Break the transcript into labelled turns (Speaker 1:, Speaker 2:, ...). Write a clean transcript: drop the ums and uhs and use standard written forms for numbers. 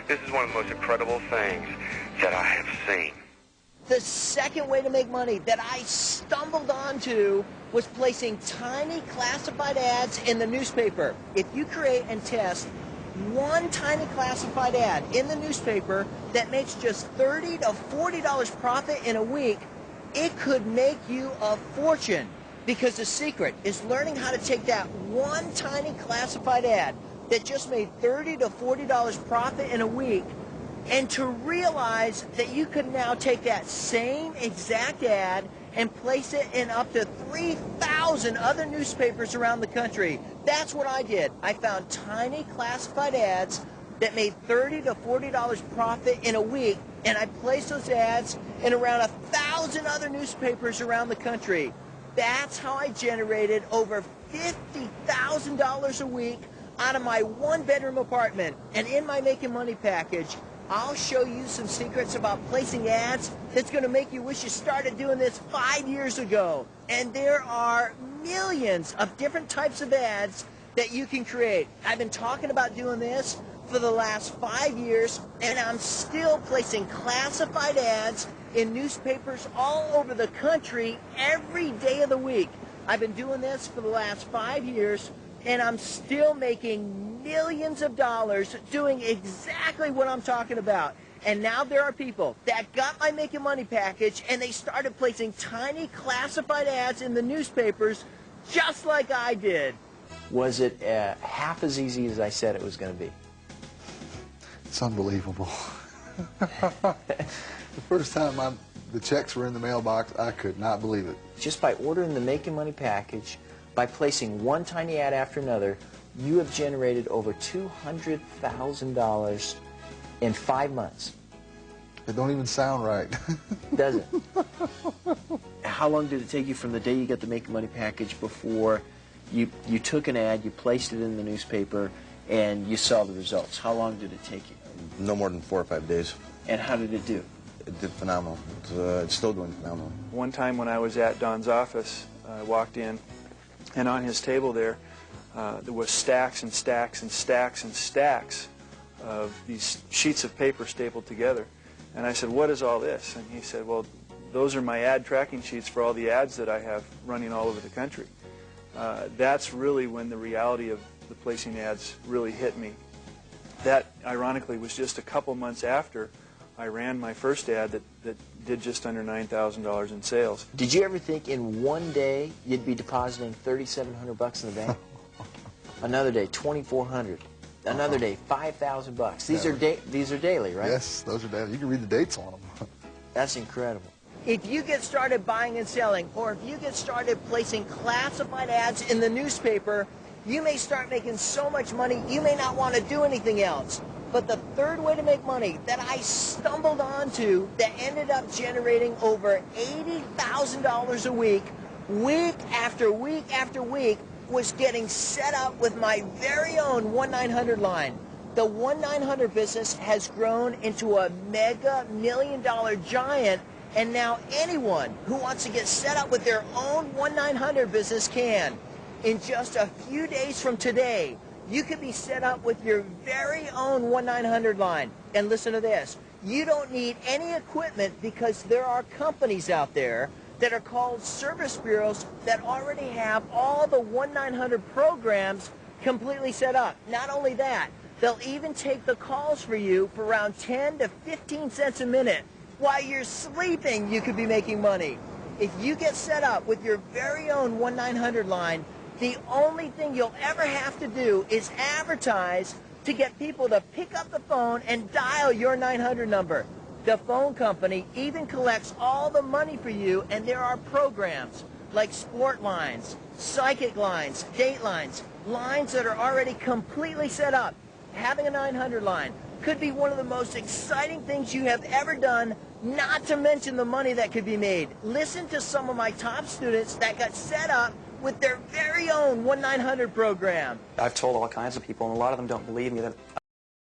Speaker 1: This is one of the most incredible things that I have seen.
Speaker 2: The second way to make money that I stumbled onto was placing tiny classified ads in the newspaper. If you create and test one tiny classified ad in the newspaper that makes just $30 to $40 profit in a week, it could make you a fortune. Because the secret is learning how to take that one tiny classified ad that just made $30 to $40 profit in a week, and to realize that you could now take that same exact ad and place it in up to 3,000 other newspapers around the country. That's what I did. I found tiny classified ads that made $30 to $40 profit in a week, and I placed those ads in around 1,000 other newspapers around the country. That's how I generated over $50,000 a week out of my one-bedroom apartment. And in my Making Money package, I'll show you some secrets about placing ads that's going to make you wish you started doing this 5 years ago. And there are millions of different types of ads that you can create. I've been talking about doing this for the last 5 years, and I'm still placing classified ads in newspapers all over the country every day of the week. I've been doing this for the last 5 years, and I'm still making millions of dollars doing exactly what I'm talking about. And now there are people that got my Making Money package, and they started placing tiny classified ads in the newspapers just like I did.
Speaker 3: Was it half as easy as I said it was going to be?
Speaker 4: It's unbelievable. The first time the checks were in the mailbox, I could not believe it.
Speaker 3: Just by ordering the Making Money package, by placing one tiny ad after another, you have generated over $200,000 in 5 months.
Speaker 4: It don't even sound right.
Speaker 3: Does it? How long did it take you from the day you got the Making Money package before you took an ad, you placed it in the newspaper, and you saw the results? How long did it take you?
Speaker 5: No more than 4 or 5 days.
Speaker 3: And how did it do?
Speaker 5: It did phenomenal. It's still doing phenomenal.
Speaker 6: One time when I was at Don's office, I walked in, and on his table there was stacks and stacks and stacks and stacks of these sheets of paper stapled together. And I said, "What is all this?" And he said, "Well, those are my ad tracking sheets for all the ads that I have running all over the country." That's really when the reality of the placing ads really hit me. That, ironically, was just a couple months after I ran my first ad that did just under $9,000 in sales.
Speaker 3: Did you ever think in one day you'd be depositing $3,700 in the bank? Another day, $2,400. Another day, $5,000. These are daily, right?
Speaker 4: Yes, those are daily. You can read the dates on them.
Speaker 3: That's incredible.
Speaker 2: If you get started buying and selling, or if you get started placing classified ads in the newspaper, you may start making so much money you may not want to do anything else. But the third way to make money that I stumbled onto that ended up generating over $80,000 a week after week after week, was getting set up with my very own 1-900 line. The 1-900 business has grown into a mega million-dollar giant, and now anyone who wants to get set up with their own 1-900 business can. In just a few days from today, you could be set up with your very own 1-900 line. And listen to this. You don't need any equipment, because there are companies out there that are called service bureaus that already have all the 1-900 programs completely set up. Not only that, they'll even take the calls for you for around 10 to 15 cents a minute. While you're sleeping, you could be making money. If you get set up with your very own 1-900 line, the only thing you'll ever have to do is advertise to get people to pick up the phone and dial your 900 number. The phone company even collects all the money for you, and there are programs like sport lines, psychic lines, date lines, lines that are already completely set up. Having a 900 line could be one of the most exciting things you have ever done, not to mention the money that could be made. Listen to some of my top students that got set up with their very own 1-900 program.
Speaker 7: I've told all kinds of people, and a lot of them don't believe me, that